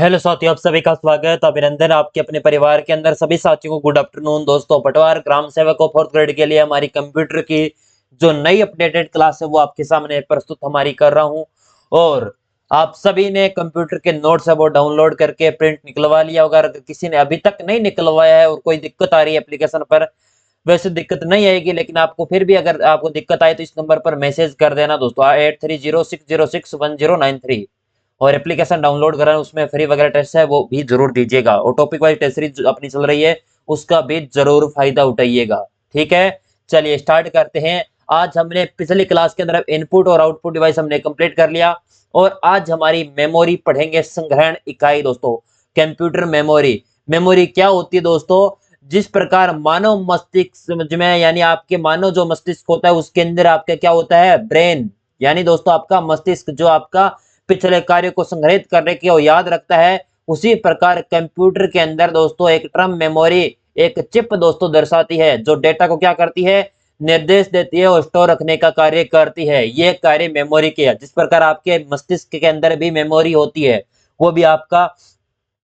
Hello साथियों, आप सभी का स्वागत अभिनंदन आपके अपने परिवार के अंदर। सभी साथियों को गुड आफ्टरनून। दोस्तों, पटवार ग्राम सेवक को 4th ग्रेड के लिए हमारी कंप्यूटर की जो नई अपडेटेड क्लास है वो आपके सामने प्रस्तुत हमारी कर रहा हूं। और आप सभी ने कंप्यूटर के नोट्स है वो डाउनलोड करके प्रिंट निकलवा लिया होगा। अगर किसी ने अभी तक नहीं निकलवाया है और कोई दिक्कत आ रही है एप्लीकेशन पर, वैसे दिक्कत नहीं आएगी, लेकिन आपको फिर भी अगर आपको दिक्कत आए तो इस नंबर पर मैसेज कर देना दोस्तों, 8306061093। और एप्लीकेशन डाउनलोड करा उसमें फ्री वगैरह टेस्ट है वो भी जरूर दीजिएगा। और टॉपिक वाइज टेस्ट सीरीज अपनी चल रही है उसका भी जरूर फायदा उठाइएगा। ठीक है, चलिए स्टार्ट करते हैं। आज हमने पिछली क्लास के अंदर इनपुट और आउटपुट डिवाइस हमने कंप्लीट कर लिया और आज हमारी मेमोरी पढ़ेंगे, संग्रहण इकाई दोस्तों, कंप्यूटर मेमोरी। मेमोरी क्या होती है दोस्तों? जिस प्रकार मानव मस्तिष्क में यानी आपके मानव जो मस्तिष्क होता है उसके अंदर आपका क्या होता है? ब्रेन, यानी दोस्तों आपका मस्तिष्क जो आपका पिछले कार्य को संग्रहित करने की और याद रखता है, उसी प्रकार कंप्यूटर के अंदर दोस्तों एक टर्म मेमोरी, एक चिप दोस्तों दर्शाती है जो डेटा को क्या करती है? निर्देश देती है और स्टोर रखने का कार्य करती है। ये कार्य मेमोरी के है। जिस प्रकार आपके मस्तिष्क के अंदर भी मेमोरी होती है, वो भी आपका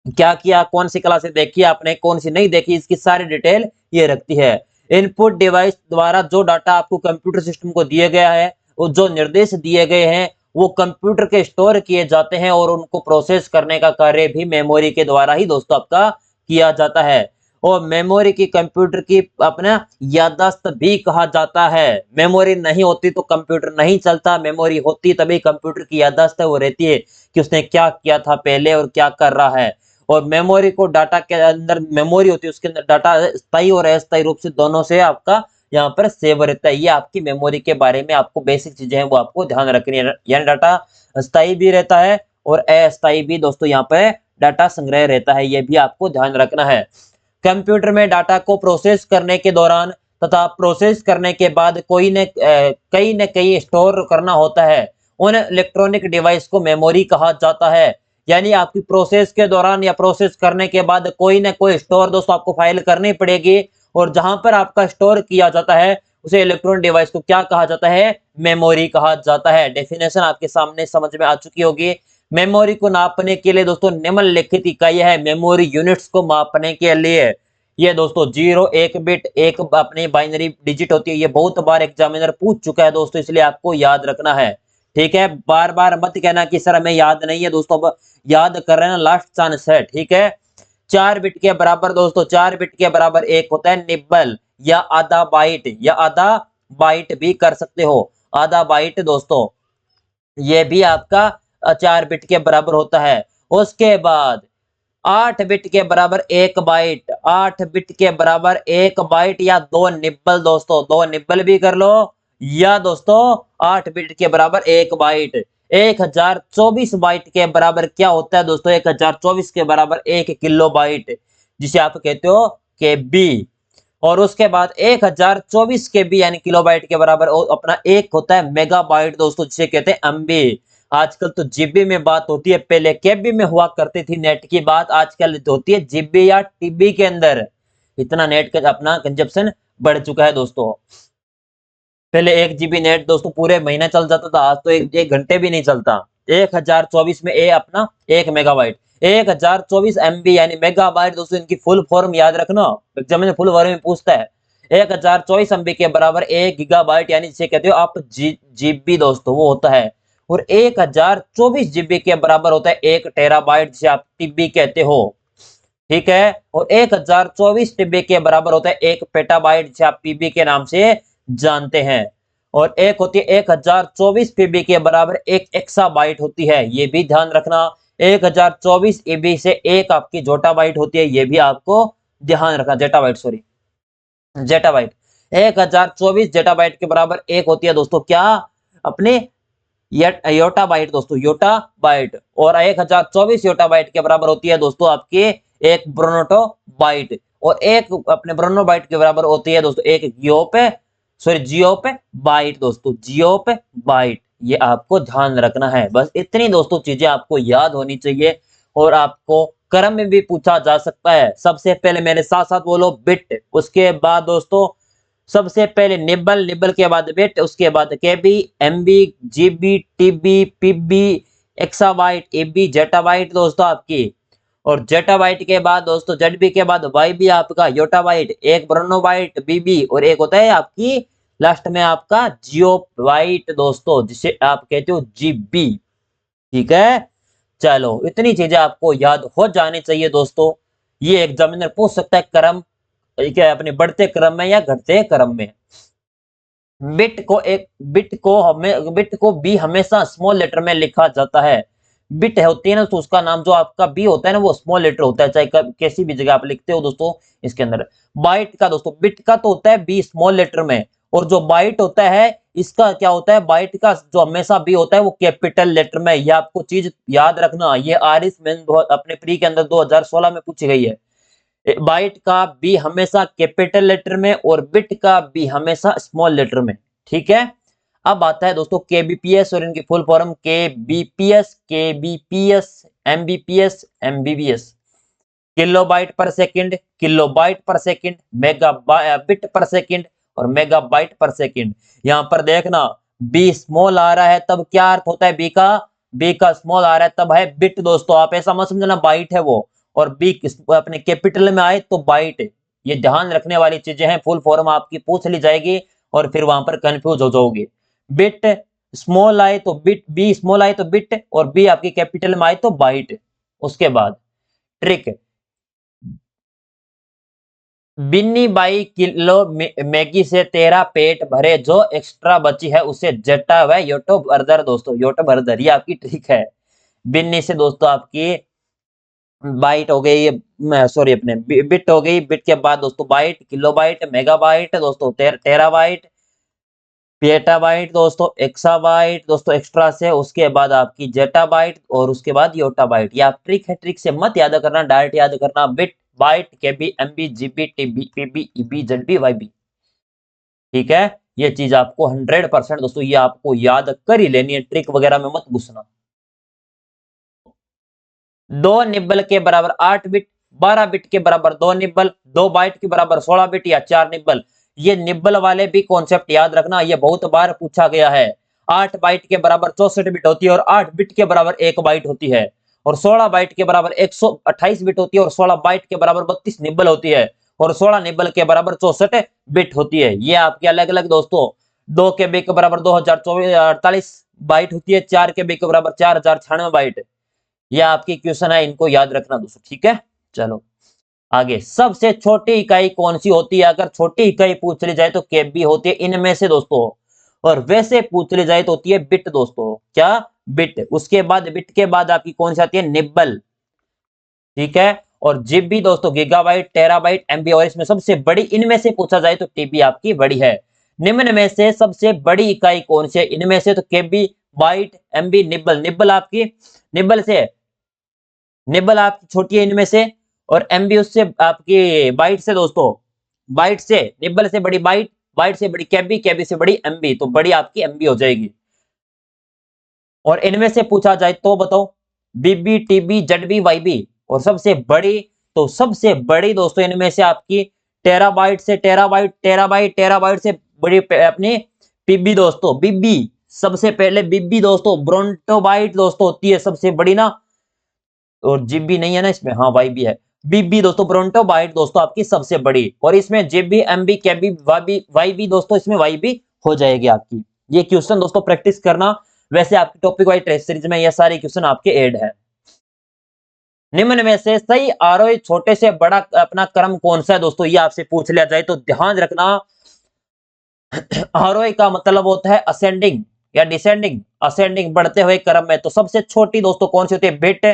क्या किया, कौन सी क्लासे देखी आपने, कौन सी नहीं देखी, इसकी सारी डिटेल ये रखती है। इनपुट डिवाइस द्वारा जो डाटा आपको कंप्यूटर सिस्टम को दिया गया है, वो जो निर्देश दिए गए हैं वो कंप्यूटर के स्टोर किए जाते हैं और उनको प्रोसेस करने का कार्य भी मेमोरी के द्वारा ही दोस्तों आपका किया जाता है। और मेमोरी की कंप्यूटर की अपना याददाश्त भी कहा जाता है। मेमोरी नहीं होती तो कंप्यूटर नहीं चलता, मेमोरी होती तभी कंप्यूटर की याददाश्त है वो रहती है कि उसने क्या किया था पहले और क्या कर रहा है। और मेमोरी को डाटा के अंदर मेमोरी होती है, उसके अंदर डाटा स्थायी और अस्थायी रूप से दोनों से आपका यहाँ पर सेव रहता है। ये आपकी मेमोरी के बारे में आपको बेसिक चीजें हैं वो आपको ध्यान रखनी है। यानी डाटा स्थायी भी रहता है और अस्थायी भी दोस्तों यहाँ पे डाटा संग्रह रहता है, ये भी आपको ध्यान रखना है। कंप्यूटर में डाटा को प्रोसेस करने के दौरान तथा प्रोसेस करने के बाद कई न कई स्टोर करना होता है। उन इलेक्ट्रॉनिक डिवाइस को मेमोरी कहा जाता है। यानी आपकी प्रोसेस के दौरान या प्रोसेस करने के बाद कोई ना कोई स्टोर दोस्तों आपको फाइल करनी पड़ेगी और जहां पर आपका स्टोर किया जाता है उसे इलेक्ट्रॉनिक डिवाइस को क्या कहा जाता है? मेमोरी कहा जाता है। डेफिनेशन आपके सामने समझ में आ चुकी होगी। मेमोरी को नापने के लिए दोस्तों निम्नलिखित इकाई है मेमोरी यूनिट्स को मापने के लिए। ये दोस्तों 0 1 बिट एक अपनी बाइनरी डिजिट होती है। ये बहुत बार एग्जामिनर पूछ चुका है दोस्तों, इसलिए आपको याद रखना है। ठीक है, बार बार मत कहना कि सर हमें याद नहीं है दोस्तों, अब याद कर रहे हैं, लास्ट चांस है। ठीक है, 4 बिट के बराबर दोस्तों, 4 बिट के बराबर एक होता है निब्बल या आधा बाइट, या आधा बाइट भी कर सकते हो। आधा बाइट दोस्तों ये भी आपका 4 बिट के बराबर होता है। उसके बाद 8 बिट के बराबर एक बाइट, 8 बिट के बराबर एक बाइट या दो निब्बल दोस्तों, दो निब्बल भी कर लो, या दोस्तों 8 बिट के बराबर एक बाइट। 1024 बाइट के बराबर क्या होता है दोस्तों? 1024 के बराबर 1 किलो बाइट, जिसे आप कहते हो केबी। और उसके बाद 1024 केबी यानी किलोबाइट के बराबर अपना एक होता है मेगाबाइट दोस्तों, जिसे कहते हैं एमबी। आजकल तो जीबी में बात होती है, पहले केबी में हुआ करती थी नेट की बात, आजकल होती है जीबी या टीबी के अंदर। इतना नेट का अपना कंजप्शन बढ़ चुका है दोस्तों। पहले 1 जीबी नेट दोस्तों पूरे महीना चल जाता था, आज तो एक घंटे भी नहीं चलता। 1024 में अपना 1 मेगाबाइट, 1024 MB यानी मेगाबाइट दोस्तों, इनकी फुल फॉर्म याद रखना, एग्जाम में फुल फॉर्म में पूछता है। 1024 MB के बराबर 1 GB यानी जिसे कहते हो आप जीबी दोस्तों, वो होता है। और 1024 GB के बराबर होता है 1 TB, जिसे आप टीबी कहते हो। ठीक है, और 1024 TB के बराबर होता है 1 पेटाबाइट, जिसे आप पीबी के नाम से जानते हैं। और एक होती है 1024 PB के बराबर 1 एक्साबाइट होती है, ये भी ध्यान रखना। 1024 EB से एक आपकी जोटाबाइट होती है, ये भी आपको ध्यान रखना। Zettabyte, sorry zettabyte. 1024 जेटाबाइट के बराबर एक होती है दोस्तों क्या? अपने योटाबाइट दोस्तों, योटाबाइट। और 1024 योटाबाइट के बराबर होती है दोस्तों आपकी एक ब्रोनोटोबाइट। और एक अपने ब्रोनोबाइट के बराबर होती है दोस्तों एक जियोप बाइट दोस्तों, जियोप बाइट। ये आपको ध्यान रखना है। बस इतनी दोस्तों चीजें आपको याद होनी चाहिए। और आपको क्रम में भी पूछा जा सकता है। सबसे पहले मेरे साथ साथ बोलो बिट, उसके बाद दोस्तों सबसे पहले निब्बल, निब्बल के बाद बिट, उसके बाद KB, MB, GB, TB, PB, exabyte, EB, zettabyte दोस्तों आपकी। और जेटा बाइट के बाद दोस्तों जेड बी के बाद वाई बी आपका योटा बाइट, एक ब्रोनो बाइट बीबी, और एक होता है आपकी लास्ट में आपका जियो बाइट दोस्तों, जिसे आप कहते हो जीबी। ठीक है, चलो इतनी चीजें आपको याद हो जानी चाहिए दोस्तों। ये एग्जामिनर पूछ सकता है क्रम क्या अपने बढ़ते क्रम में या घटते क्रम में। बिट को बी हमेशा स्मॉल लेटर में लिखा जाता है। बिट होती है ना तो उसका नाम जो आपका बी होता है ना वो स्मॉल लेटर होता है, चाहे कैसी भी जगह आप लिखते हो दोस्तों इसके अंदर। बाइट का दोस्तों बिट का तो होता है बी स्मॉल लेटर में, और जो बाइट होता है इसका क्या होता है, बाइट का जो हमेशा बी होता है वो कैपिटल लेटर में। ये आपको चीज याद रखना, ये आरिस मैन अपने प्री के अंदर 2016 में पूछी गई है। बाइट का बी हमेशा कैपिटल लेटर में और बिट का बी हमेशा स्मॉल लेटर में। ठीक है, अब आता है दोस्तों केबीपीएस और इनकी full form kbps, Mbps, MBBS. Kilobyte पर सेकंड, किलोबाइट पर सेकंड, मेगाबिट पर सेकंड और मेगाबाइट पर सेकंड। यहां पर देखना बी स्मॉल आ रहा है तब क्या अर्थ होता है बी का स्मॉल आ रहा है तब है बिट दोस्तों, आप ऐसा मत समझना बाइट है वो, और बी अपने कैपिटल में आए तो बाइट है। ये ध्यान रखने वाली चीजें हैं, फुल फॉर्म आपकी पूछ ली जाएगी और फिर वहां पर कंफ्यूज हो जाओगे। बिट स्मॉल आए तो बिट, बी स्मॉल आए तो बिट, और बी आपकी कैपिटल में आए तो बाइट। उसके बाद ट्रिक, बिन्नी बाई किलो मैगी से तेरा पेट भरे, जो एक्स्ट्रा बची है उसे जट्टा व योटो बर्दर दोस्तों, योटो बर्दर ये आपकी ट्रिक है। बिन्नी से दोस्तों आपकी बाइट हो गई, सॉरी अपने बिट हो गई, बिट के बाद दोस्तों byte, kilobyte, megabyte दोस्तों, टेरा बाइट, पेटा बाइट दोस्तों, एक्सा बाइट दोस्तों एक्स्ट्रा से, उसके बाद आपकी जेटा बाइट और उसके बाद योटा बाइट। ये आप ट्रिक है, ट्रिक से मत याद करना, डायरेक्ट याद करना bit byte KB MB GB TB PB EB ZB YB. ठीक है, ये चीज आपको 100% दोस्तों ये आपको याद कर ही लेनी है, ट्रिक वगैरह में मत घुसना। 2 निब्बल के बराबर 8 बिट, 12 बिट के बराबर 2 निब्बल, 2 बाइट के बराबर 16 बिट या 4 निब्बल। ये निब्बल वाले भी कॉन्सेप्ट याद रखना, ये बहुत बार पूछा गया है। 8 बाइट के बराबर 64 बिट होती है और 8 बिट के बराबर 1 बाइट होती है, और 16 बाइट के बराबर 128 बिट होती है और 16 बाइट के बराबर 32 निब्बल होती है, और 16 निब्बल के बराबर 64 बिट होती है। ये आपके अलग अलग दोस्तों, 2 के बी के बराबर 2048 बाइट होती है, 4 के बी के बराबर 4096 बाइट। यह आपकी क्वेश्चन है, इनको याद रखना दोस्तों। ठीक है, चलो आगे, सबसे छोटी इकाई कौन सी होती है? अगर छोटी इकाई पूछ ली जाए तो केबी होती है इनमें से दोस्तों, और वैसे पूछ ली जाए तो होती है बिट दोस्तों। क्या? बिट। उसके बाद बिट के बाद आपकी कौन सी आती है? निब्बल। ठीक है, और जीबी दोस्तों गीगाबाइट, टेराबाइट, एमबी, और इसमें सबसे बड़ी इनमें से पूछा जाए तो टीबी आपकी बड़ी है। निम्न में से सबसे बड़ी इकाई कौन सी है इनमें से? तो केबी, बाइट, एमबी, निब्बल। निब्बल आपकी छोटी है इनमें से, और एमबी उससे आपकी बाइट से दोस्तों, बाइट से निब्बल से बड़ी बाइट, बाइट से बड़ी केबी, केबी से बड़ी एमबी, तो बड़ी आपकी एमबी हो जाएगी। और इनमें से पूछा जाए तो बताओ, बीबी, टीबी, जेडबी, वाईबी, और सबसे बड़ी, तो सबसे बड़ी दोस्तों इनमें से आपकी टेराबाइट से, टेराबाइट से बड़ी अपनी पीबी दोस्तों, बीबी। सबसे पहले बीबी दोस्तों, ब्रोंटोबाइट दोस्तों होती है सबसे बड़ी ना, और जीबी नहीं है ना इसमें, हाँ वाई भी है। बीबी दोस्तों, ब्रोंटो बाइट दोस्तों आपकी सबसे बड़ी, और इसमें जेबी, एमबी, केबी, वाई भी दोस्तों, इसमें वाई भी हो जाएगी आपकी। ये क्वेश्चन दोस्तों प्रैक्टिस करना, वैसे आपकी टॉपिक वाइज टेस्ट सीरीज में ये सारे क्वेश्चन आपके ऐड है। निम्न में से सही आरोही छोटे से बड़ा अपना क्रम कौन सा है दोस्तों, ये आपसे पूछ लिया जाए तो ध्यान रखना, आरोही का मतलब होता है असेंडिंग या डिसेंडिंग, असेंडिंग बढ़ते हुए क्रम में। तो सबसे छोटी दोस्तों कौन सी होती है? बिट।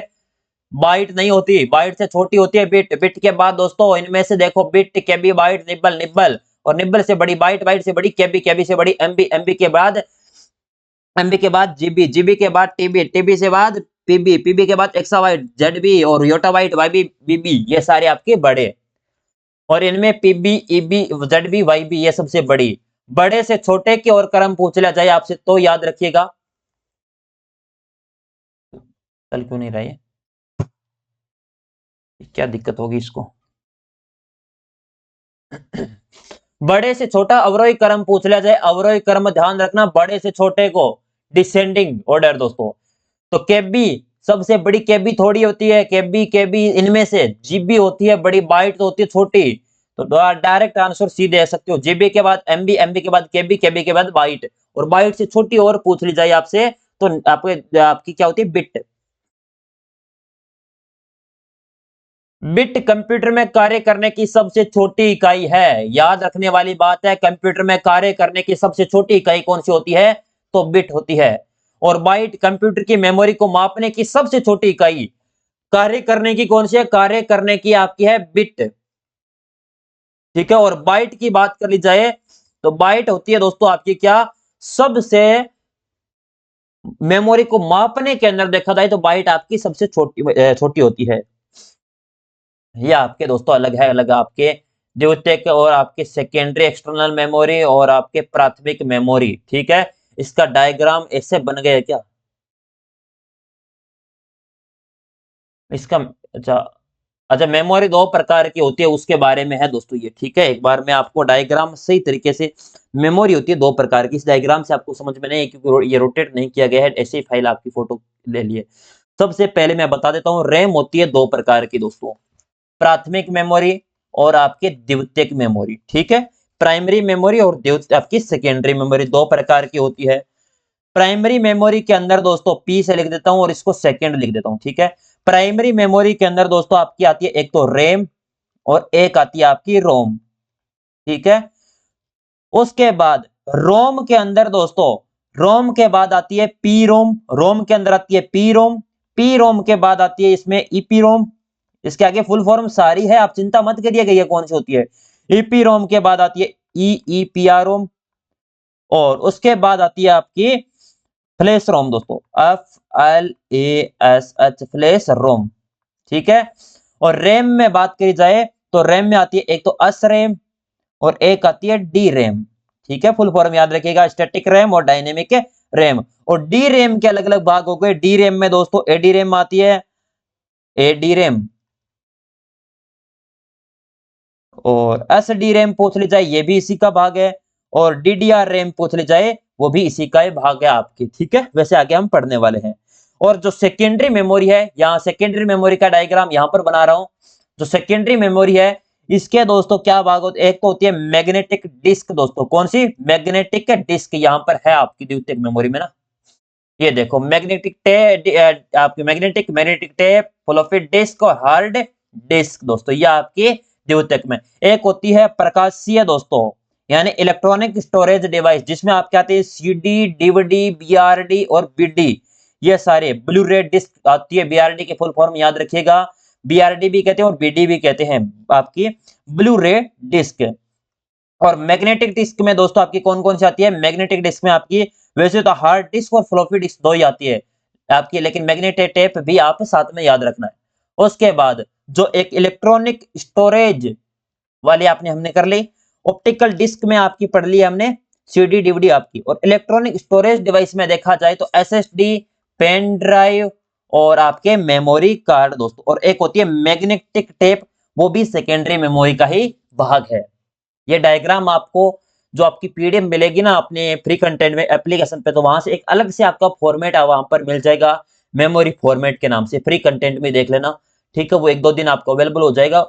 बाइट नहीं होती, बाइट से छोटी होती है बिट। बिट के बाद दोस्तों इनमें से देखो, बिट, केबी, बाइट, निब्बल, निब्बल, और निब्बल से बड़ी बाइट, बाइट से बड़ी केबी, केबी से बड़ी एमबी, एमबी के बाद जीबी, जीबी के बाद टीबी, टीबी से बाद पीबी, पीबी के बाद एक्साबाइट, जेडबी और योटाबाइट, वाईबी, बीबी, ये सारे आपके बड़े, और इनमें पीबी, ईबी, जेडबी, वाईबी ये सबसे बड़ी। बड़े से छोटे की और क्रम पूछ लिया जाए आपसे तो याद रखिएगा, चल क्यों नहीं रहा है, क्या दिक्कत होगी इसको। बड़े से छोटा अवरोही क्रम पूछ लिया जाए, अवरोही क्रम ध्यान रखना, बड़े से छोटे को डिसेंडिंग ऑर्डर दोस्तों। तो केबी सबसे बड़ी केबी थोड़ी होती है, केबी केबी इनमें से जीबी होती है बड़ी, बाइट तो होती है छोटी। तो डायरेक्ट आंसर सी दे सकते हो, जीबी के बाद एमबी, एमबी के बाद केबी, केबी के बाद बाइट, और बाइट से छोटी और पूछ ली जाए आपसे तो आपकी क्या होती है, बिट। बिट कंप्यूटर में कार्य करने की सबसे छोटी इकाई है। याद रखने वाली बात है, कंप्यूटर में कार्य करने की सबसे छोटी इकाई कौन सी होती है, तो बिट होती है। और बाइट कंप्यूटर की मेमोरी को मापने की सबसे छोटी इकाई, कार्य करने की कौन सी है, कार्य करने की आपकी है बिट। ठीक है, और बाइट की बात कर ली जाए तो बाइट होती है दोस्तों आपकी क्या, सबसे मेमोरी को मापने के अंदर देखा जाए तो बाइट आपकी सबसे छोटी छोटी होती है। ये आपके दोस्तों अलग है, अलग आपके द्वितीयक और आपके सेकेंडरी एक्सटर्नल मेमोरी और आपके प्राथमिक मेमोरी। ठीक है, इसका डायग्राम ऐसे बन गया क्या इसका, अच्छा अच्छा, मेमोरी दो प्रकार की होती है उसके बारे में है दोस्तों ये। ठीक है, एक बार मैं आपको डायग्राम सही तरीके से, मेमोरी होती है दो प्रकार की, इस डायग्राम से आपको समझ में नहीं है क्योंकि ये रोटेट नहीं किया गया है, ऐसे ही फाइल आपकी फोटो ले लिए। सबसे पहले मैं बता देता हूँ, रैम होती है दो प्रकार की दोस्तों, प्राथमिक मेमोरी और आपके द्वितीयक मेमोरी। ठीक है, प्राइमरी मेमोरी और आपकी सेकेंडरी मेमोरी दो प्रकार की होती है। प्राइमरी मेमोरी के अंदर दोस्तों पी से लिख देता हूं और इसको सेकेंड लिख देता हूं। ठीक है, प्राइमरी मेमोरी के अंदर दोस्तों आपकी आती है एक तो रैम और एक आती है आपकी रोम। ठीक है, उसके बाद रोम के अंदर दोस्तों, रोम के बाद आती है पी रोम, रोम के अंदर आती है पी रोम, पी रोम के बाद आती है इसमें ईपी रोम। इसके आगे फुल फॉर्म सारी है, आप चिंता मत करिएगा ये कौन सी होती है। ईपी रोम के बाद आती है ईईपीआर रोम, और उसके बाद आती है आपकी फ्लैश रोम दोस्तों, FLASH फ्लैश रोम। ठीक है, और रैम में बात करी जाए तो रैम में आती है एक तो एस रैम और एक आती है डी रैम। ठीक है, फुल फॉर्म याद रखिएगा, स्टैटिक रैम और डायनेमिक रैम। और डी रैम के अलग अलग भाग हो गए, डी रैम में दोस्तों एडी रैम आती है, एडी रैम, और एस डी रैम पूछ ली जाए ये भी इसी का भाग है, और डीडीआर रैम पूछ ली जाए वो भी इसी का भाग है आपकी। ठीक है, वैसे आगे हम पढ़ने वाले हैं। और जो सेकेंडरी मेमोरी है, यहाँ सेकेंडरी मेमोरी का डायग्राम यहां पर बना रहा हूं। जो सेकेंडरी मेमोरी है इसके दोस्तों क्या भाग होते, एक तो होती है मैग्नेटिक डिस्क दोस्तों, कौन सी, मैग्नेटिक डिस्क यहां पर है आपकी द्वितीयक मेमोरी में ना। ये देखो मैग्नेटिक टेप, आपकी magnetic magnetic tape, floppy disk और हार्ड डिस्क दोस्तों, ये आपकी द्वितीयक में। एक होती है प्रकाशीय दोस्तों, यानी इलेक्ट्रॉनिक स्टोरेज डिवाइस, जिसमें आपके आते हैं सीडी, डीवीडी, बीआरडी और बीडी, ये सारे। ब्लू रे डिस्क आती है, बीआरडी के फुल फॉर्म याद रखिएगा, बीआरडी भी कहते हैं और बीडी भी कहते हैं आपकी ब्लू रे डिस्क। और मैग्नेटिक डिस्क में दोस्तों आपकी कौन कौन सी आती है, मैग्नेटिक डिस्क में आपकी वैसे तो हार्ड डिस्क और फ्लॉपी डिस्क दो ही आती है आपकी, लेकिन मैग्नेटिक टेप भी आप साथ में याद रखना है। उसके बाद जो एक इलेक्ट्रॉनिक स्टोरेज वाली आपने हमने कर ली, ऑप्टिकल डिस्क में आपकी पढ़ ली हमने सीडी डीवीडी आपकी, और इलेक्ट्रॉनिक स्टोरेज डिवाइस में देखा जाए तो एसएसडी, पेन ड्राइव और आपके मेमोरी कार्ड दोस्तों, और एक होती है मैग्नेटिक टेप, वो भी सेकेंडरी मेमोरी का ही भाग है। ये डायग्राम आपको जो आपकी पीडीएफ मिलेगी ना अपने फ्री कंटेंट में एप्लीकेशन पे, तो वहां से एक अलग से आपका फॉर्मेट वहां पर मिल जाएगा, मेमोरी फॉर्मेट के नाम से, फ्री कंटेंट में देख लेना। ठीक है, वो एक दो दिन आपको अवेलेबल हो जाएगा,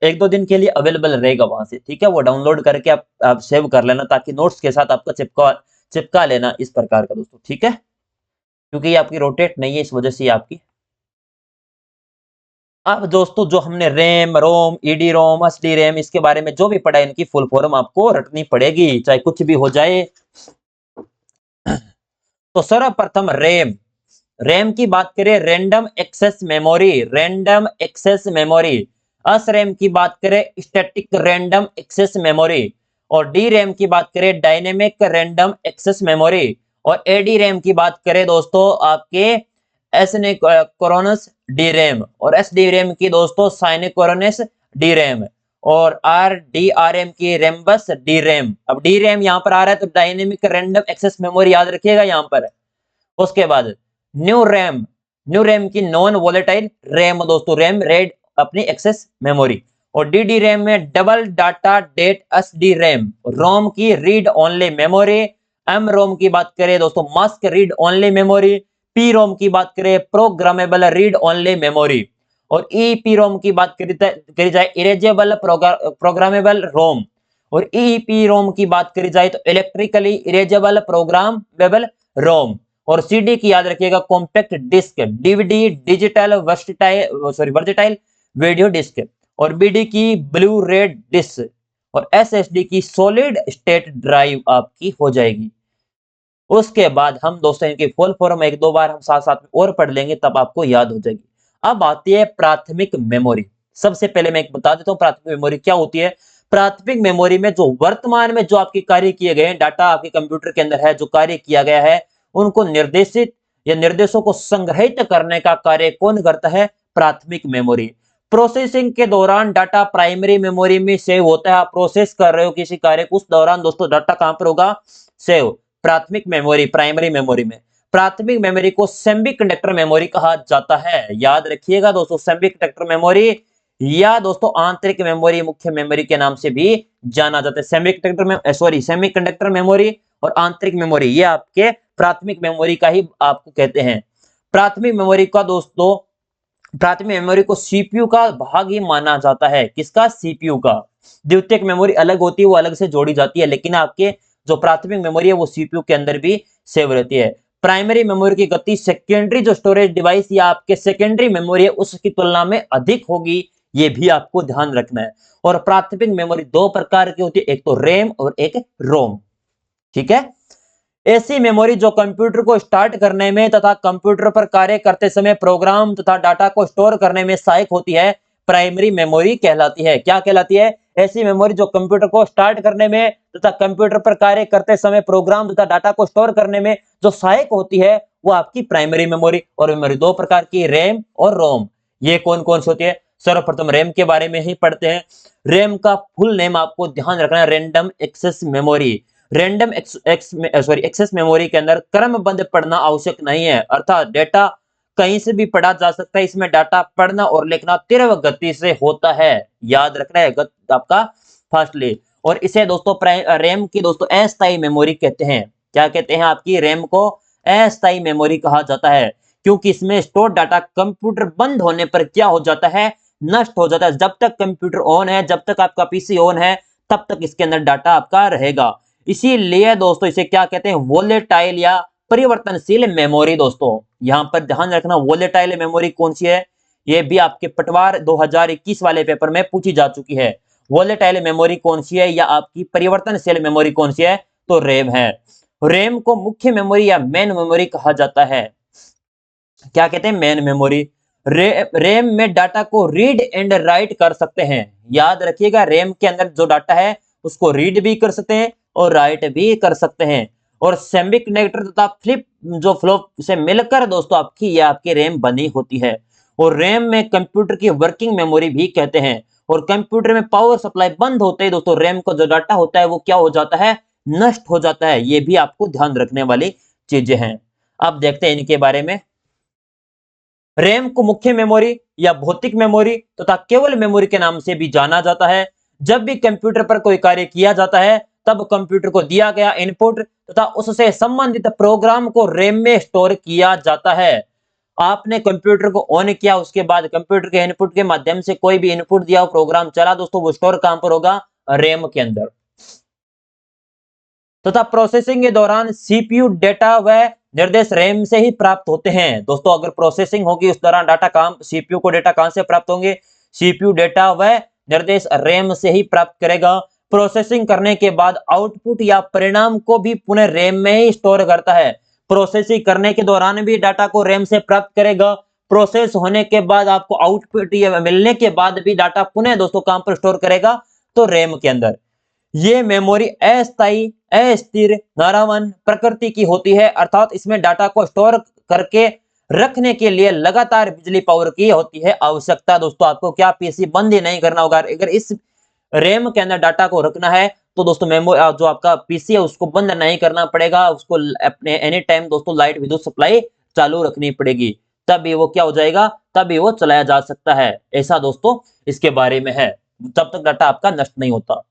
एक दो दिन के लिए अवेलेबल रहेगा वहां से। ठीक है, वो डाउनलोड करके आप सेव कर लेना, ताकि नोट्स के साथ आपका चिपका लेना इस प्रकार का दोस्तों। ठीक है, क्योंकि ये आपकी रोटेट नहीं है, इस वजह से आपकी। अब दोस्तों जो हमने रैम, रोम, ईडी रोम, एसडी रैम, इसके बारे में जो भी पढ़ा है इनकी फुल फॉर्म आपको रटनी पड़ेगी, चाहे कुछ भी हो जाए। तो सर्वप्रथम रैम, रैम की बात करें, random access memory, random access memory. S RAM की बात करें, स्टैटिक रैंडम एक्सेस मेमोरी। और डी रैम की बात करें, डायनेमिक रैंडम एक्सेस मेमोरी। और एडी रैम की बात करें दोस्तों आपके एसिन्क्रोनस डी रैम, और एस डी रैम की दोस्तों साइनक्रोनस डी रैम, और आर डी आर एम की रैम्बस डी रैम। अब डी रैम यहां पर आ रहा है तो डायनेमिक रैंडम एक्सेस मेमोरी याद रखिएगा यहां पर। उसके बाद न्यू रैम, न्यू रैम की नॉन वोलेटाइल रैम दोस्तों, रैम रेड अपनी एक्सेस मेमोरी। और डी रैम में double data date S D RAM, ROM की read only memory. M ROM की बात करें दोस्तों, mask read only memory. P ROM की बात करें प्रोग्रामेबल रीड ओनली मेमोरी, और ईपी रोम की बात करी जाए इरेजेबल प्रोग्रामेबल रोम, और ईपी रोम की बात करी जाए तो इलेक्ट्रिकली इरेजेबल प्रोग्रामेबल रोम, और सीडी की याद रखिएगा compact disc, DVD digital versatile video disc, और बीडी की ब्लू रेड डिस्क, और एसएसडी की सॉलिड स्टेट ड्राइव आपकी हो जाएगी। उसके बाद हम दोस्तों इनकी फुल फॉर्म एक दो बार हम साथ साथ में और पढ़ लेंगे, तब आपको याद हो जाएगी। अब आती है प्राथमिक मेमोरी। सबसे पहले मैं एक बता देता हूं प्राथमिक मेमोरी क्या होती है। प्राथमिक मेमोरी में जो वर्तमान में जो आपके कार्य किए गए हैं, डाटा आपके कंप्यूटर के अंदर है, जो कार्य किया गया है, उनको निर्देशित या निर्देशों को संग्रहित करने का कार्य कौन करता है? प्राथमिक मेमोरी। प्रोसेसिंग के दौरान डाटा प्राइमरी मेमोरी में सेव होता है। आप प्रोसेस कर रहे हो किसी कार्य को, उस दौरान दोस्तों डाटा कहां पर होगा? सेव प्राथमिक मेमोरी, प्राइमरी मेमोरी में। प्राथमिक मेमोरी को सेमीकंडक्टर मेमोरी कहा जाता है। याद रखिएगा दोस्तों, सेमीकंडक्टर मेमोरी या दोस्तों आंतरिक मेमोरी, मुख्य मेमोरी के नाम से भी जाना जाता है। सेमीकंडक्टर मेमोरी और आंतरिक मेमोरी, ये आपके प्राथमिक मेमोरी का ही आपको कहते हैं। प्राथमिक मेमोरी का दोस्तों, प्राथमिक मेमोरी को सीपीयू का भाग ही माना जाता है। किसका? सीपीयू का। द्वितीयक मेमोरी अलग होती है, वो अलग से जोड़ी जाती है, लेकिन आपके जो प्राथमिक मेमोरी है वो सीपीयू के अंदर भी सेव रहती है। प्राइमरी मेमोरी की गति सेकेंडरी जो स्टोरेज डिवाइस या आपके सेकेंडरी मेमोरी है उसकी तुलना में अधिक होगी, ये भी आपको ध्यान रखना है। और प्राथमिक मेमोरी दो प्रकार की होती है, एक तो रैम और एक रोम। ठीक है। ऐसी मेमोरी जो कंप्यूटर को स्टार्ट करने में तथा कंप्यूटर पर कार्य करते समय प्रोग्राम तथा डाटा को स्टोर करने में सहायक होती है, प्राइमरी मेमोरी कहलाती है। क्या कहलाती है? ऐसी मेमोरी जो कंप्यूटर को स्टार्ट करने में तथा कंप्यूटर पर कार्य करते समय प्रोग्राम तथा डाटा को स्टोर करने में जो सहायक होती है, वो आपकी प्राइमरी मेमोरी। और मेमोरी दो प्रकार की, रैम और रोम। ये कौन कौन सी होती है? सर्वप्रथम रैम के बारे में ही पढ़ते हैं। रैम का फुल नेम आपको ध्यान रखना है, random access memory. Random access memory के अंदर क्रमबद्ध पढ़ना आवश्यक नहीं है, अर्थात डेटा कहीं से भी पढ़ा जा सकता है। इसमें डाटा पढ़ना और लिखना तीव्र गति से होता है, याद रखना है आपका फास्टली। और इसे दोस्तों रैम की दोस्तों अस्थायी मेमोरी कहते हैं। क्या कहते हैं? आपकी रैम को अस्थायी मेमोरी कहा जाता है, क्योंकि इसमें स्टोर डाटा कंप्यूटर बंद होने पर क्या हो जाता है? नष्ट हो जाता है। जब तक कंप्यूटर ऑन है, जब तक आपका पीसी ऑन है, तब तक इसके अंदर डाटा आपका रहेगा। इसीलिए दोस्तों इसे क्या कहते हैं? वोलेटाइल या परिवर्तनशील मेमोरी। दोस्तों यहां पर ध्यान रखना, वोलेटाइल मेमोरी कौन सी है? ये भी आपके पटवार 2021 वाले पेपर में पूछी जा चुकी है। वोलेटाइल मेमोरी कौन सी है या आपकी परिवर्तनशील मेमोरी कौन सी है? तो रैम है। रैम को मुख्य मेमोरी या मेन मेमोरी कहा जाता है। क्या कहते हैं? Main memory. रैम में डाटा को रीड एंड राइट कर सकते हैं। याद रखिएगा, रैम के अंदर जो डाटा है उसको रीड भी कर सकते हैं और राइट भी कर सकते हैं। और सेमीकंडक्टर तथा फ्लॉप से मिलकर दोस्तों आपकी ये आपकी रैम बनी होती है। और रैम में कंप्यूटर की वर्किंग मेमोरी भी कहते हैं। और कंप्यूटर में पावर सप्लाई बंद होते ही दोस्तों रैम का जो डाटा होता है वो क्या हो जाता है? नष्ट हो जाता है। ये भी आपको ध्यान रखने वाली चीजें हैं। अब देखते हैं इनके बारे में। रैम को मुख्य मेमोरी या भौतिक मेमोरी तथा केवल मेमोरी के नाम से भी जाना जाता है। जब भी कंप्यूटर पर कोई कार्य किया जाता है, तब कंप्यूटर को दिया गया इनपुट तथा उससे संबंधित प्रोग्राम को रैम में स्टोर किया जाता है। आपने कंप्यूटर को ऑन किया, उसके बाद कंप्यूटर के इनपुट के माध्यम से कोई भी इनपुट दिया, प्रोग्राम चला दोस्तों, वो स्टोर कहां पर होगा? रैम के अंदर। तथा प्रोसेसिंग के दौरान सीपीयू डेटा व निर्देश रैम से ही प्राप्त होते हैं। दोस्तों अगर प्रोसेसिंग होगी उस दौरान डाटा सीपीयू को डेटा कहां से प्राप्त होंगे? सीपीयू डेटा व निर्देश रैम से ही प्राप्त करेगा। प्रोसेसिंग करने के बाद आउटपुट या परिणाम को भी पुनः रैम में ही स्टोर करता है। प्रोसेसिंग करने के दौरान भी डाटा को रैम से प्राप्त करेगा। प्रोसेस होने के बाद आपको आउटपुट या मिलने के बाद भी डाटा पुनः दोस्तों कहां पर स्टोर करेगा? तो रैम के अंदर। ये मेमोरी अस्थायी, अस्थिर, नारावन प्रकृति की होती है, अर्थात इसमें डाटा को स्टोर करके रखने के लिए लगातार बिजली पावर की होती है आवश्यकता। दोस्तों आपको क्या पीसी बंद ही नहीं करना होगा। अगर इस रैम के अंदर डाटा को रखना है तो दोस्तों मेमोरी जो आपका पीसी है उसको बंद नहीं करना पड़ेगा, उसको अपने एनी टाइम दोस्तों लाइट विद्युत सप्लाई चालू रखनी पड़ेगी, तभी वो क्या हो जाएगा? तभी वो चलाया जा सकता है। ऐसा दोस्तों इसके बारे में है, तब तक डाटा आपका नष्ट नहीं होता।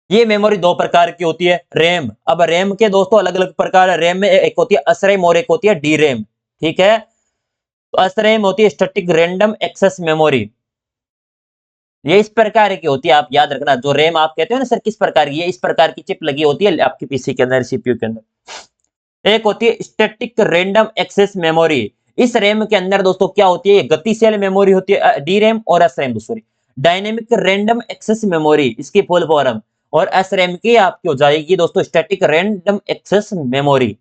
ये मेमोरी दो प्रकार की होती है, रैम। अब रैम के दोस्तों अलग अलग प्रकार है। रैम में एक होती है असरैम और एक होती है डी रैम, ठीक है। तो असरैम होती है स्टैटिक रैंडम एक्सेस मेमोरी, ये इस प्रकार की होती है, आप याद रखना। जो रैम आप कहते हो ना सर किस प्रकार की, ये इस प्रकार की चिप लगी होती है आपके पीसी के अंदर, सीपीयू के अंदर। एक होती है स्टैटिक रैंडम एक्सेस मेमोरी। इस रैम के अंदर दोस्तों क्या होती है, गतिशील मेमोरी होती है डी रैम, और S RAM sorry dynamic random access memory इसकी फुल फॉर्म। और एस रैम की आपकी हो जाएगी दोस्तों स्टैटिक रैंडम एक्सेस मेमोरी।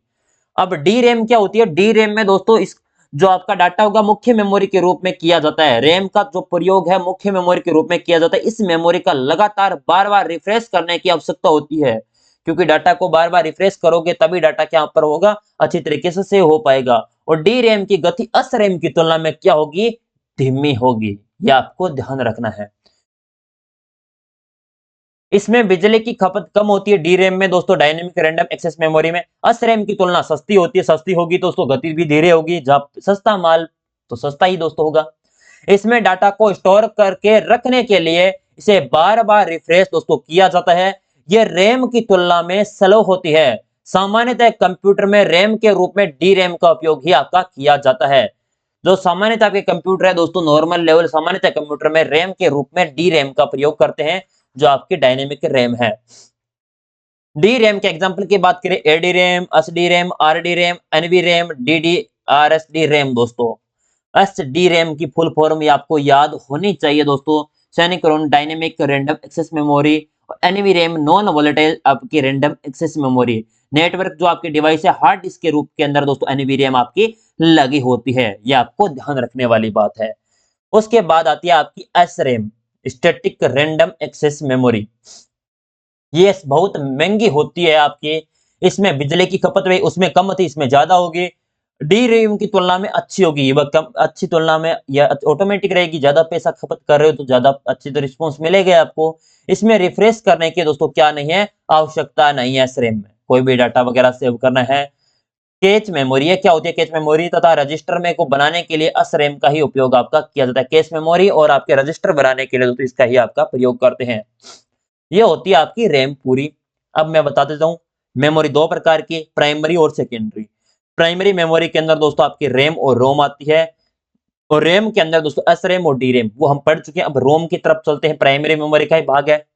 अब डी रैम क्या होती है, डी रैम में दोस्तों इस जो आपका डाटा होगा मुख्य मेमोरी के रूप में किया जाता है। रैम का जो प्रयोग है मुख्य मेमोरी के रूप में किया जाता है। इस मेमोरी का लगातार बार बार रिफ्रेश करने की आवश्यकता होती है, क्योंकि डाटा को बार बार रिफ्रेश करोगे तभी डाटा क्या पर होगा, अच्छी तरीके से सेव हो पाएगा। और डी रैम की गति एस रैम की तुलना में क्या होगी, धीमी होगी, यह आपको ध्यान रखना है। इसमें बिजली की खपत कम होती है डी रैम में दोस्तों, डायनेमिक रैंडम एक्सेस मेमोरी में। एस रैम की तुलना सस्ती होती है, सस्ती होगी तो दोस्तों गति भी धीरे होगी, जब सस्ता माल तो सस्ता ही दोस्तों होगा। इसमें डाटा को स्टोर करके रखने के लिए इसे बार बार रिफ्रेश दोस्तों किया जाता है। यह रैम की तुलना में स्लो होती है। सामान्यतः कंप्यूटर में रैम के रूप में डी रैम का उपयोग ही आपका किया जाता है। जो सामान्यतः आपके कंप्यूटर है दोस्तों, नॉर्मल लेवल सामान्यतः कंप्यूटर में रैम के रूप में डी रैम का प्रयोग करते हैं, जो आपकी डायनेमिक रैम है। डी रैम के एग्जांपल की बात करें, AD RAM, SD RAM, RD RAM, NV RAM, DD RSD RAM दोस्तों। एसडी रैम की फुल फॉर्म ये आपको याद होनी चाहिए दोस्तों, synchronous dynamic random access memory. और एनवी रैम नॉन वोलेटाइल आपकी रैंडम एक्सेस मेमोरी। नेटवर्क जो आपके डिवाइस है हार्ड डिस्क के रूप के अंदर दोस्तों एनवी रैम आपकी लगी होती है, ये आपको ध्यान रखने वाली बात है। उसके बाद आती है आपकी S RAM, static random access memory. ये बहुत महंगी होती है आपकी, इसमें बिजली की खपत भी उसमें कम थी, इसमें ज्यादा होगी। डी रैम की तुलना में अच्छी होगी, ये कम अच्छी तुलना में या ऑटोमेटिक रहेगी, ज्यादा पैसा खपत कर रहे हो तो ज्यादा अच्छी तो रिस्पॉन्स मिलेगा आपको। इसमें रिफ्रेश करने की दोस्तों क्या नहीं है, आवश्यकता नहीं है। एस रैम में कोई भी डाटा वगैरह सेव करना है। कैच मेमोरी है, क्या होती है कैच मेमोरी, तथा रजिस्टर में को बनाने के लिए एस रैम का ही उपयोग आपका किया जाता है। कैच मेमोरी और आपके रजिस्टर बनाने के लिए दोस्तों इसका ही आपका प्रयोग करते हैं। ये होती है आपकी रैम पूरी। अब मैं बता देता हूं मेमोरी दो प्रकार की, प्राइमरी और सेकेंडरी। प्राइमरी मेमोरी के अंदर दोस्तों आपकी रैम और रोम आती है, और रैम के अंदर दोस्तों एस रैम और डी रैम वो हम पढ़ चुके हैं। अब रोम की तरफ चलते हैं, प्राइमरी मेमोरी का ही भाग है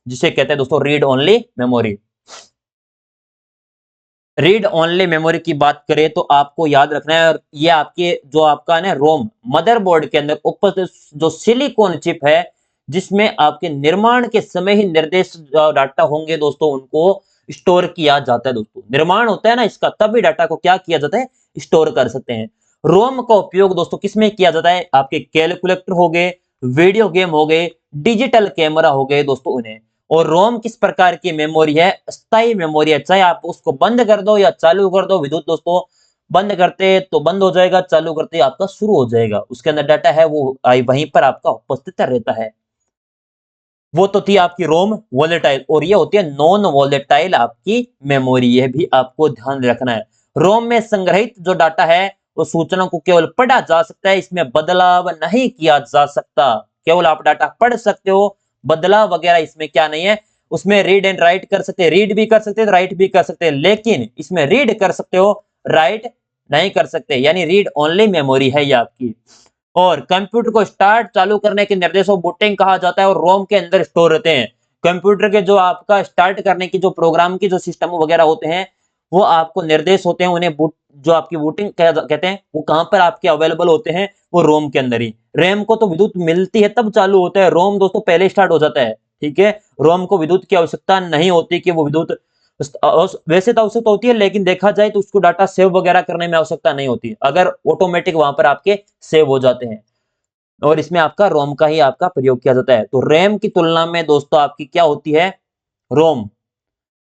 जिसे कहते हैं दोस्तों read only memory. Read only memory की बात करें तो आपको याद रखना है, और ये आपके जो आपका ना रोम मदरबोर्ड के अंदर ऊपर जो सिलिकॉन चिप है, जिसमें आपके निर्माण के समय ही निर्देश डाटा होंगे दोस्तों, उनको स्टोर किया जाता है दोस्तों। निर्माण होता है ना इसका, तभी डाटा को क्या किया जाता है, स्टोर कर सकते हैं। रोम का उपयोग दोस्तों किसमें किया जाता है, आपके कैलकुलेटर हो गए, वीडियो गेम हो गए, डिजिटल कैमरा हो गए दोस्तों उन्हें। और रोम किस प्रकार की मेमोरी है, अस्थायी मेमोरी है, चाहे आप उसको बंद कर दो या चालू कर दो विद्युत दोस्तों, बंद करते तो बंद हो जाएगा, चालू करते आपका शुरू हो जाएगा, उसके अंदर डाटा है वो वहीं पर आपका उपस्थित रहता है। वो तो थी आपकी रोम वोलेटाइल, और ये होती है नॉन वोलेटाइल आपकी मेमोरी, ये भी आपको ध्यान रखना है। रोम में संग्रहित जो डाटा है वो सूचना को केवल पढ़ा जा सकता है, इसमें बदलाव नहीं किया जा सकता। केवल आप डाटा पढ़ सकते हो, बदलाव वगैरह इसमें क्या नहीं है। उसमें रीड एंड राइट कर सकते हैं, रीड भी कर सकते हैं राइट भी कर सकते हैं, लेकिन इसमें रीड कर सकते हो, राइट नहीं कर सकते, यानी रीड ओनली मेमोरी है ये आपकी। और कंप्यूटर को स्टार्ट चालू करने के निर्देशों बूटिंग कहा जाता है, और रोम के अंदर स्टोर रहते हैं। कंप्यूटर के जो आपका स्टार्ट करने की जो प्रोग्राम की जो सिस्टम वगैरह होते हैं, वो आपको निर्देश होते हैं, उन्हें बूट जो आपकी बूटिंग कहते हैं, वो कहां पर आपके अवेलेबल होते हैं, वो रोम के अंदर ही। रैम को तो विद्युत मिलती है तब चालू होता है, रोम दोस्तों पहले स्टार्ट हो जाता है, ठीक है। रोम को विद्युत की आवश्यकता नहीं होती कि वो विद्युत वैसे तो आवश्यकता होती है, लेकिन देखा जाए तो उसको डाटा सेव वगैरह करने में आवश्यकता नहीं होती, अगर ऑटोमेटिक वहां पर आपके सेव हो जाते हैं। और इसमें आपका रोम का ही आपका प्रयोग किया जाता है। तो रैम की तुलना में दोस्तों आपकी क्या होती है, रोम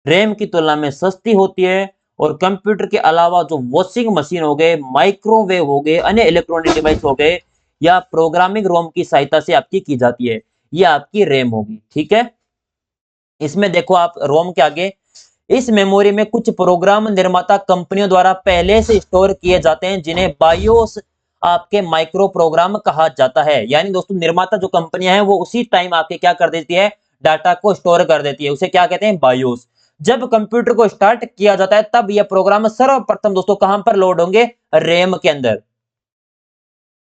रैम की तुलना में सस्ती होती है। और कंप्यूटर के अलावा जो वॉशिंग मशीन हो गए, माइक्रोवेव हो गए, अन्य इलेक्ट्रॉनिक डिवाइस हो गए, या प्रोग्रामिंग रोम की सहायता से आपकी की जाती है, ये आपकी रैम होगी, ठीक है। इसमें देखो आप रोम के आगे, इस मेमोरी में कुछ प्रोग्राम निर्माता कंपनियों द्वारा पहले से स्टोर किए जाते हैं, जिन्हें बायोस आपके माइक्रो प्रोग्राम कहा जाता है। यानी दोस्तों निर्माता जो कंपनियां हैं वो उसी टाइम आपके क्या कर देती है, डाटा को स्टोर कर देती है, उसे क्या कहते हैं, बायोस। जब कंप्यूटर को स्टार्ट किया जाता है तब यह प्रोग्राम सर्वप्रथम दोस्तों कहां पर लोड होंगे, रैम के अंदर,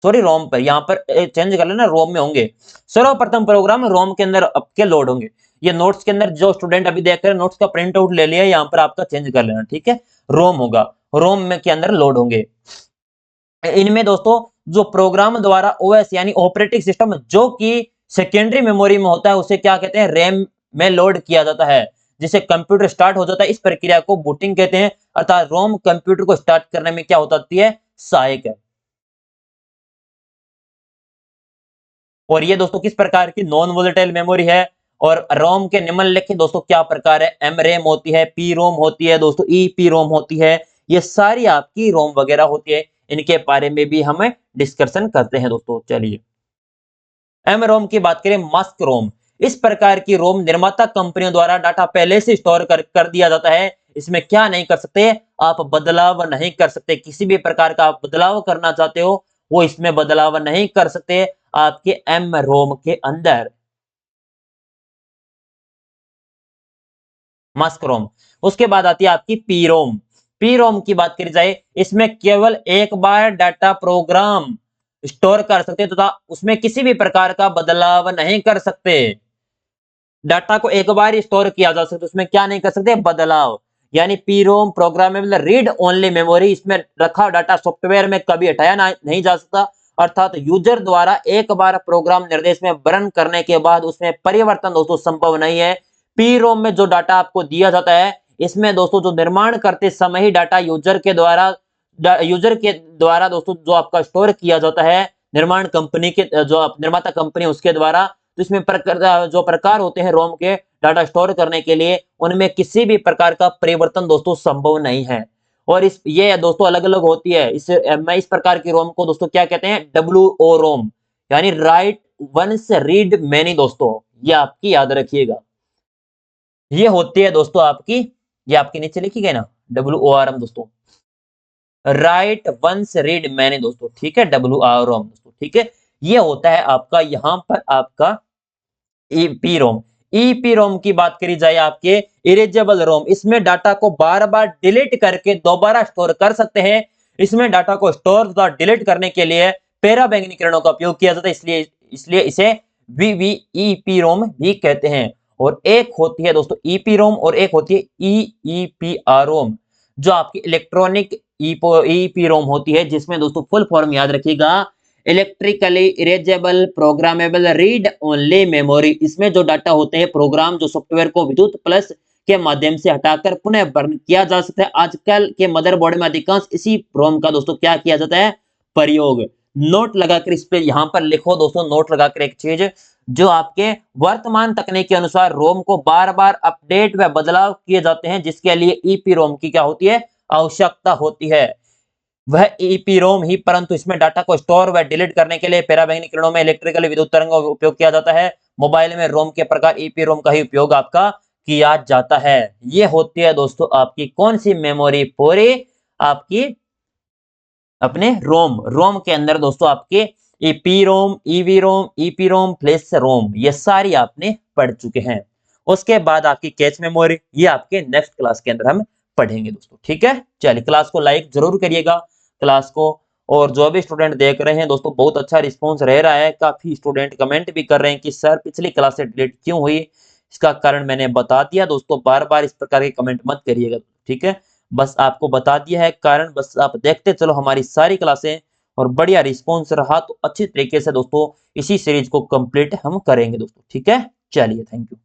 सॉरी रोम पर, यहां पर चेंज कर लेना, रोम में होंगे। सर्वप्रथम प्रोग्राम रोम के अंदर आपके लोड होंगे। ये नोट्स के अंदर जो स्टूडेंट अभी देख रहे हैं नोट्स का प्रिंट आउट ले लिया, यहां पर आपका चेंज कर लेना, ठीक है। रोम होगा, रोम में के अंदर लोड होंगे। इनमें दोस्तों जो प्रोग्राम द्वारा ओएस यानी ऑपरेटिंग सिस्टम जो कि सेकेंडरी मेमोरी में होता है उसे क्या कहते हैं, रैम में लोड किया जाता है, जिसे कंप्यूटर स्टार्ट हो जाता है। इस प्रक्रिया को बूटिंग कहते हैं, अर्थात रोम कंप्यूटर को स्टार्ट करने में क्या होती है, सहायक है। और ये दोस्तों किस प्रकार की नॉन वोलेटाइल मेमोरी है। और रोम के निम्नलिखित दोस्तों क्या प्रकार है, एम रैम होती है, पी रोम होती है दोस्तों, ई पी रोम होती है, ये सारी आपकी रोम वगैरह होती है। इनके बारे में भी हम डिस्कशन करते हैं दोस्तों। चलिए एम रोम की बात करें, मास्क रोम, इस प्रकार की रोम निर्माता कंपनियों द्वारा डाटा पहले से स्टोर कर दिया जाता है। इसमें क्या नहीं कर सकते, आप बदलाव नहीं कर सकते, किसी भी प्रकार का आप बदलाव करना चाहते हो वो इसमें बदलाव नहीं कर सकते आपके एम रोम के अंदर। मास्क रोम। उसके बाद आती है आपकी पी रोम। पी रोम की बात करी जाए, इसमें केवल एक बार डाटा प्रोग्राम स्टोर कर सकते तथा उसमें किसी भी प्रकार का बदलाव नहीं कर सकते। डाटा को एक बार ही स्टोर किया जा सकता है, उसमें क्या नहीं कर सकते, बदलाव। यानी P ROM programmable read only memory, इसमें रखा डाटा सॉफ्टवेयर में कभी हटाया नहीं जा सकता, अर्थात यूजर द्वारा एक बार प्रोग्राम निर्देश में बर्न करने के बाद उसमें परिवर्तन दोस्तों संभव नहीं है। पी रोम में जो डाटा आपको दिया जाता है, इसमें दोस्तों जो निर्माण करते समय ही डाटा यूजर के द्वारा दोस्तों जो आपका स्टोर किया जाता है, निर्माण कंपनी के जो निर्माता कंपनी उसके द्वारा, तो इसमें जो प्रकार होते हैं रोम के डाटा स्टोर करने के लिए, उनमें किसी भी प्रकार का परिवर्तन दोस्तों संभव नहीं है। और ये दोस्तों अलग अलग होती है। मैं इस प्रकार की रोम को दोस्तों क्या कहते हैं, WO रोम, यानी राइट वंस रीड मैनी दोस्तों, ये आपकी याद रखिएगा। ये होती है दोस्तों आपकी, ये आपके नीचे लिखी गई ना, WORM दोस्तों, राइट वंस रीड मैनी दोस्तों, ठीक है, WROM दोस्तों, ठीक है। ये होता है आपका यहां पर आपका ईपी रोम। ईपी रोम की बात करी जाए आपके इरेजेबल रोम, इसमें डाटा को बार बार डिलीट करके दोबारा स्टोर कर सकते हैं। इसमें डाटा को स्टोर तथा डिलीट करने के लिए पैरा बैंगनी किरणों का उपयोग किया जाता है, इसलिए इसे VVEP रोम भी कहते हैं। और एक होती है दोस्तों ईपी रोम और एक होती है EEPR रोम, जो आपकी इलेक्ट्रॉनिक ईपी रोम होती है, जिसमें दोस्तों फुल फॉर्म याद रखिएगा, electrically erasable programmable read only memory. इसमें जो डाटा होते हैं प्रोग्राम, जो सॉफ्टवेयर को विद्युत प्लस के माध्यम से हटाकर पुनः बर्न किया जा सकता है। आजकल के मदरबोर्ड में अधिकांश इसी रोम का दोस्तों क्या किया जाता है, प्रयोग। नोट लगाकर इस पे यहां पर लिखो दोस्तों, नोट लगाकर एक चीज, जो आपके वर्तमान तकनीक के अनुसार रोम को बार बार अपडेट व बदलाव किए जाते हैं, जिसके लिए ईपी रोम की क्या होती है, आवश्यकता होती है। वह ईपी रोम ही, परंतु इसमें डाटा को स्टोर व डिलीट करने के लिए पैराबैंगनी किरणों में इलेक्ट्रिकल विद्युत तरंगों का उपयोग किया जाता है। मोबाइल में रोम के प्रकार ईपी रोम का ही उपयोग आपका किया जाता है। ये होती है दोस्तों आपकी कौन सी मेमोरी, पूरी आपकी अपने रोम के अंदर दोस्तों आपके ईपी रोम, ईवी रोम, ईपी रोम, फ्लैश रोम, ये सारी आपने पढ़ चुके हैं। उसके बाद आपकी कैच मेमोरी, ये आपके नेक्स्ट क्लास के अंदर हम पढ़ेंगे दोस्तों, ठीक है। चलिए क्लास को लाइक जरूर करिएगा, क्लास को। और जो भी स्टूडेंट देख रहे हैं दोस्तों, बहुत अच्छा रिस्पॉन्स रह रहा है, काफी स्टूडेंट कमेंट भी कर रहे हैं कि सर पिछली क्लास से डिलीट क्यों हुई। इसका कारण मैंने बता दिया दोस्तों, बार बार इस प्रकार के कमेंट मत करिएगा, ठीक है। बस आपको बता दिया है कारण, बस आप देखते चलो हमारी सारी क्लासें, और बढ़िया रिस्पॉन्स रहा तो अच्छी तरीके से दोस्तों इसी सीरीज को कंप्लीट हम करेंगे दोस्तों, ठीक है। चलिए थैंक यू।